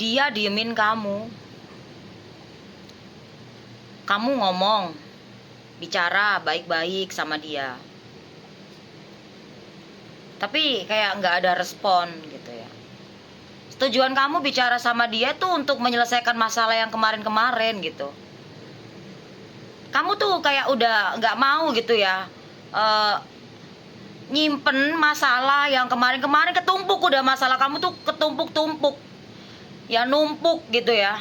dia diemin kamu. Kamu ngomong, bicara baik-baik sama dia, tapi kayak nggak ada respon gitu ya. Tujuan kamu bicara sama dia tuh untuk menyelesaikan masalah yang kemarin-kemarin gitu. Kamu tuh kayak udah nggak mau gitu ya, nyimpen masalah yang kemarin-kemarin ketumpuk. Udah masalah kamu tuh ketumpuk-tumpuk ya, numpuk gitu ya.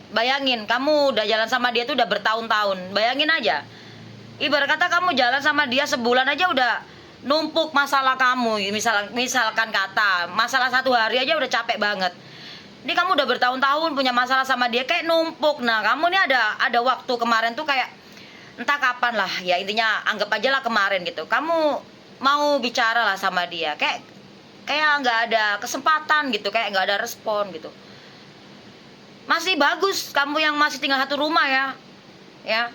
Bayangin kamu udah jalan sama dia tuh udah bertahun-tahun. Bayangin aja, ibarat kata kamu jalan sama dia sebulan aja udah numpuk masalah kamu. Misalkan kata masalah satu hari aja udah capek banget. Ini kamu udah bertahun-tahun punya masalah sama dia, kayak numpuk. Nah kamu nih ada waktu kemarin tuh kayak entah kapan lah ya, intinya anggap aja lah kemarin gitu, kamu mau bicara lah sama dia, kayak nggak ada kesempatan gitu, kayak nggak ada respon gitu. Masih bagus kamu yang masih tinggal satu rumah ya,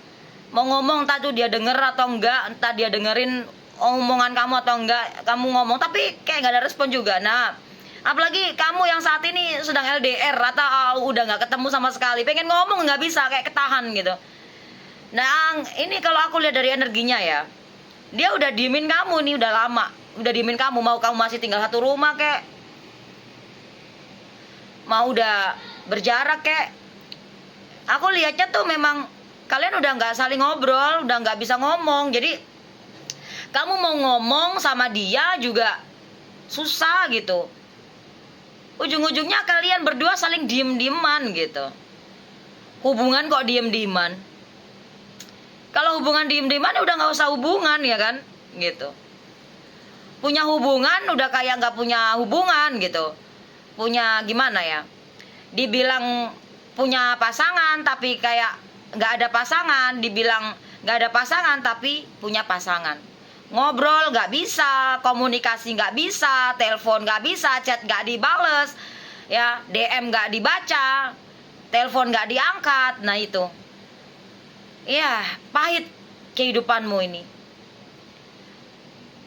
mau ngomong entah tuh dia denger atau enggak, entah dia dengerin omongan kamu atau enggak, kamu ngomong tapi kayak nggak ada respon juga. Nah apalagi kamu yang saat ini sedang LDR atau udah nggak ketemu sama sekali, pengen ngomong nggak bisa, kayak ketahan gitu. Nah ini kalau aku lihat dari energinya ya, dia udah diemin kamu nih udah lama, udah diemin kamu. Mau kamu masih tinggal satu rumah kayak, mau udah berjarak kayak, aku lihatnya tuh memang kalian udah nggak saling ngobrol, udah nggak bisa ngomong. Jadi kamu mau ngomong sama dia juga susah gitu. Ujung-ujungnya kalian berdua saling diem-dieman gitu. Hubungan kok diem-dieman. Kalau hubungan diem-dieman udah nggak usah hubungan ya kan gitu. Punya hubungan udah kayak nggak punya hubungan gitu. Punya gimana ya, dibilang punya pasangan tapi kayak nggak ada pasangan. Dibilang nggak ada pasangan tapi punya pasangan. Ngobrol nggak bisa, komunikasi nggak bisa, telepon nggak bisa, chat nggak dibales ya, DM nggak dibaca, telepon nggak diangkat. Nah itu ya, pahit kehidupanmu ini.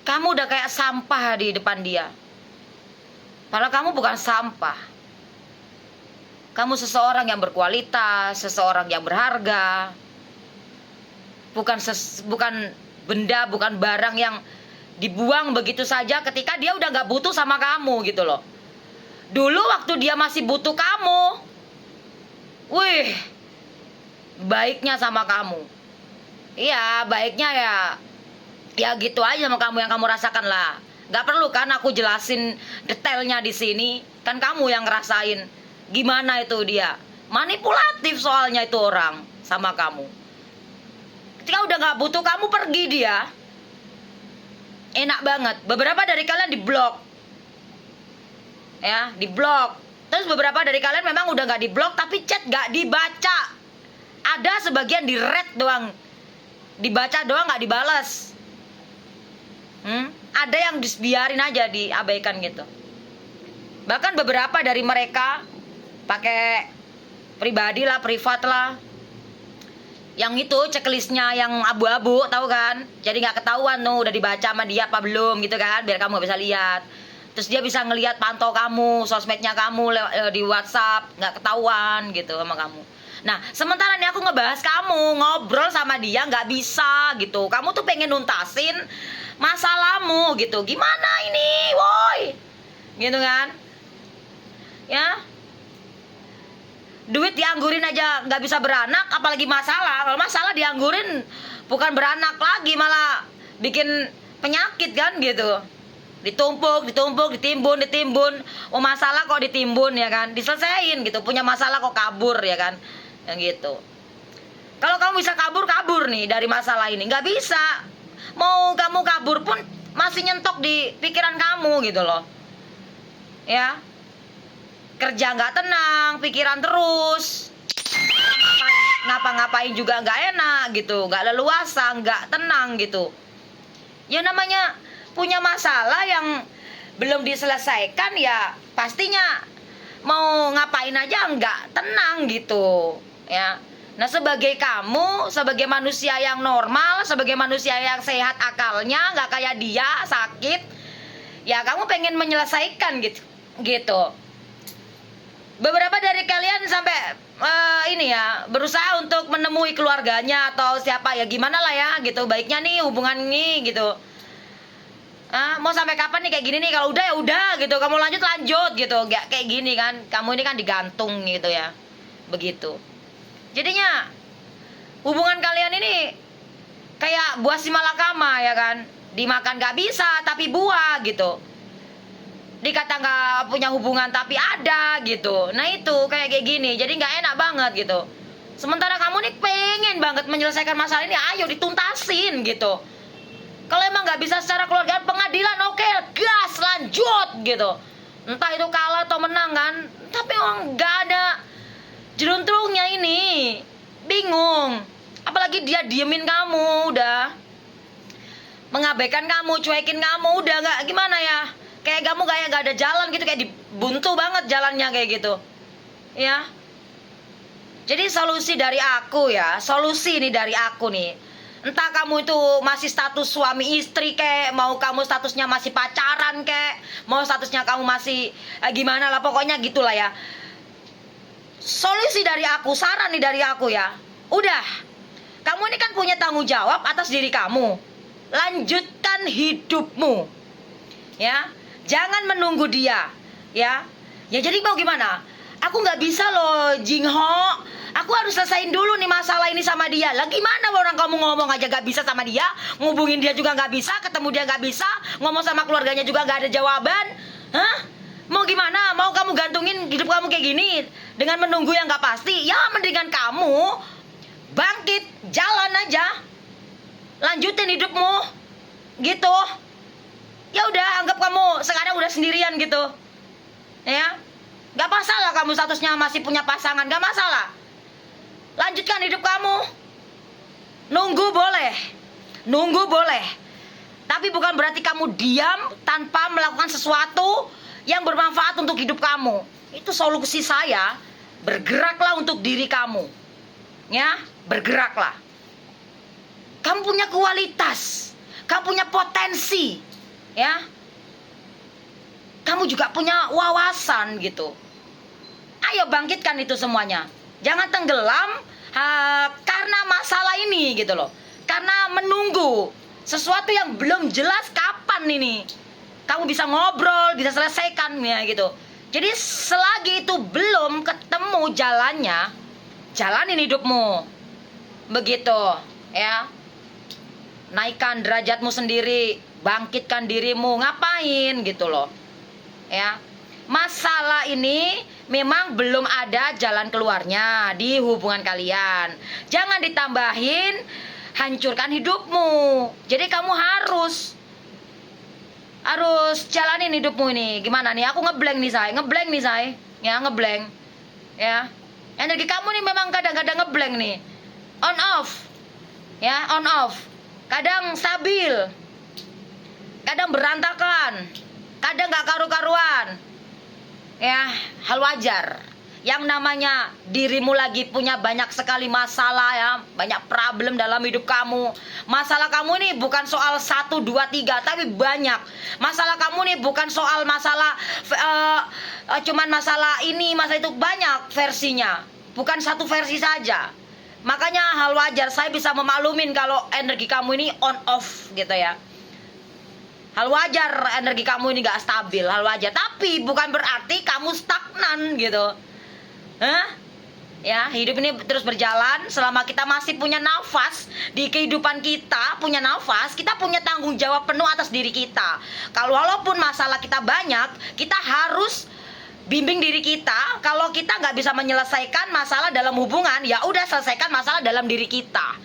Kamu udah kayak sampah di depan dia, padahal kamu bukan sampah. Kamu seseorang yang berkualitas, seseorang yang berharga. Bukan benda, bukan barang yang dibuang begitu saja ketika dia udah gak butuh sama kamu gitu loh. Dulu waktu dia masih butuh kamu, wih, baiknya sama kamu. Iya, baiknya ya gitu aja sama kamu, yang kamu rasakan lah. Gak perlu kan aku jelasin detailnya di sini, kan kamu yang ngerasain gimana itu dia. Manipulatif soalnya itu orang sama kamu. Ketika udah gak butuh kamu, pergi dia. Enak banget. Beberapa dari kalian diblok ya, diblok. Terus beberapa dari kalian memang udah gak diblok tapi chat gak dibaca. Ada sebagian di red doang, dibaca doang gak dibalas. Ada yang dibiarin aja, diabaikan gitu. Bahkan beberapa dari mereka pakai pribadi lah, privat lah, yang itu checklistnya yang abu-abu, tahu kan? Jadi nggak ketahuan tuh udah dibaca sama dia apa belum gitu kan, biar kamu bisa lihat. Terus dia bisa ngelihat pantau kamu, sosmednya kamu di WhatsApp, nggak ketahuan gitu sama kamu. Nah sementara ini aku ngebahas kamu, ngobrol sama dia nggak bisa gitu. Kamu tuh pengen nuntasin masalahmu gitu. Gimana ini, woi? Gitu kan? Ya, duit dianggurin aja nggak bisa beranak, apalagi masalah. Kalau masalah dianggurin bukan beranak lagi, malah bikin penyakit kan gitu. Ditumpuk, ditimbun. Oh masalah kok ditimbun ya kan, diselesain gitu. Punya masalah kok kabur ya kan, yang gitu. Kalau kamu bisa kabur nih dari masalah ini, nggak bisa. Mau kamu kabur pun masih nyentok di pikiran kamu gitu loh. Ya, kerja nggak tenang, pikiran terus, ngapa-ngapain juga nggak enak gitu, nggak leluasa, nggak tenang gitu. Ya namanya punya masalah yang belum diselesaikan ya, pastinya mau ngapain aja nggak tenang gitu ya. Nah sebagai kamu, sebagai manusia yang normal, sebagai manusia yang sehat akalnya, nggak kayak dia sakit ya, kamu pengen menyelesaikan gitu. Beberapa dari ini ya, berusaha untuk menemui keluarganya atau siapa ya, gimana lah ya gitu. Baiknya nih hubungan ini gitu. Mau sampai kapan nih kayak gini nih? Kalau udah ya udah gitu, kamu lanjut gitu. Gak kayak gini kan, kamu ini kan digantung gitu ya, begitu. Jadinya hubungan kalian ini kayak buah si malakama ya kan, dimakan gak bisa tapi buah gitu. Dikata gak punya hubungan tapi ada gitu. Nah itu kayak gini, jadi gak enak banget gitu. Sementara kamu nih pengen banget menyelesaikan masalah ini, ayo dituntasin gitu. Kalau emang gak bisa secara keluarga, pengadilan, oke, gas, lanjut gitu. Entah itu kalah atau menang kan, tapi emang gak ada jeruntrungnya ini. Bingung. Apalagi dia diemin kamu, udah mengabaikan kamu, cuekin kamu, udah gak gimana ya. Kayak kamu kayak gak ada jalan gitu, kayak dibuntu banget jalannya kayak gitu. Ya. Jadi solusi dari aku ya, solusi nih dari aku nih. Entah kamu itu masih status suami istri kek, mau kamu statusnya masih pacaran kek, mau statusnya kamu masih gimana lah, pokoknya gitulah ya. Solusi dari aku, saran nih dari aku ya. Udah, kamu ini kan punya tanggung jawab atas diri kamu. Lanjutkan hidupmu. Ya, jangan menunggu dia. Ya, ya jadi mau gimana? Aku nggak bisa loh, Jingho. Aku harus selesaiin dulu nih masalah ini sama dia. Lah gimana orang kamu ngomong aja gak bisa sama dia, ngubungin dia juga gak bisa, ketemu dia gak bisa, ngomong sama keluarganya juga gak ada jawaban. Hah? Mau gimana? Mau kamu gantungin hidup kamu kayak gini dengan menunggu yang gak pasti? Ya mendingan kamu bangkit, jalan aja, lanjutin hidupmu, gitu. Ya udah, anggap kamu sekarang udah sendirian gitu, ya. Gak masalah kamu statusnya masih punya pasangan, gak masalah. Lanjutkan hidup kamu. Nunggu boleh. Tapi bukan berarti kamu diam tanpa melakukan sesuatu yang bermanfaat untuk hidup kamu. Itu solusi saya. Bergeraklah untuk diri kamu. Ya, bergeraklah. Kamu punya kualitas, kamu punya potensi, ya. Kamu juga punya wawasan gitu. Ayo bangkitkan itu semuanya. Jangan tenggelam karena masalah ini gitu loh. Karena menunggu sesuatu yang belum jelas kapan ini kamu bisa ngobrol, bisa selesaikan ya gitu. Jadi selagi itu belum ketemu jalannya, jalanin hidupmu. Begitu ya. Naikkan derajatmu sendiri, bangkitkan dirimu, ngapain gitu loh. Ya. Masalah ini memang belum ada jalan keluarnya di hubungan kalian. Jangan ditambahin hancurkan hidupmu. Jadi kamu harus jalanin hidupmu ini. Gimana nih? Aku ngeblank nih, say. Ya, ngeblank. Ya. Energi kamu nih memang kadang-kadang ngeblank nih. On off. Ya, on off. Kadang stabil. Kadang berantakan. Kadang gak karu-karuan. Ya, hal wajar. Yang namanya dirimu lagi punya banyak sekali masalah ya, banyak problem dalam hidup kamu. Masalah kamu nih bukan soal 1, 2, 3, tapi banyak. Masalah kamu nih bukan soal masalah cuman masalah ini, masalah itu, banyak versinya. Bukan satu versi saja. Makanya hal wajar, saya bisa memaklumin kalau energi kamu ini on off gitu ya. Hal wajar energi kamu ini gak stabil, hal wajar. Tapi bukan berarti kamu stagnan gitu. Hah? Ya, hidup ini terus berjalan selama kita masih punya nafas di kehidupan kita, punya nafas, kita punya tanggung jawab penuh atas diri kita. Kalau walaupun masalah kita banyak, kita harus bimbing diri kita. Kalau kita nggak bisa menyelesaikan masalah dalam hubungan, ya udah selesaikan masalah dalam diri kita.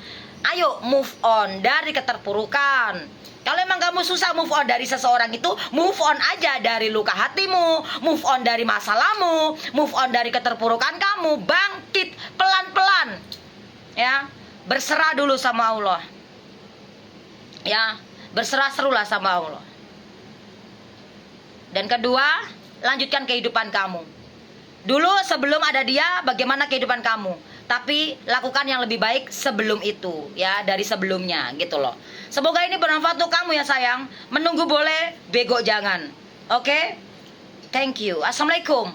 Ayo move on dari keterpurukan. Kalau emang kamu susah move on dari seseorang itu, move on aja dari luka hatimu, move on dari masalahmu, move on dari keterpurukan kamu, bangkit pelan-pelan. Ya, berserah dulu sama Allah. Ya, berserah serulah sama Allah. Dan kedua, lanjutkan kehidupan kamu. Dulu sebelum ada dia, bagaimana kehidupan kamu? Tapi lakukan yang lebih baik sebelum itu, ya, dari sebelumnya gitu loh. Semoga ini bermanfaat untuk kamu ya sayang. Menunggu boleh, bego jangan. Oke? Thank you. Assalamualaikum.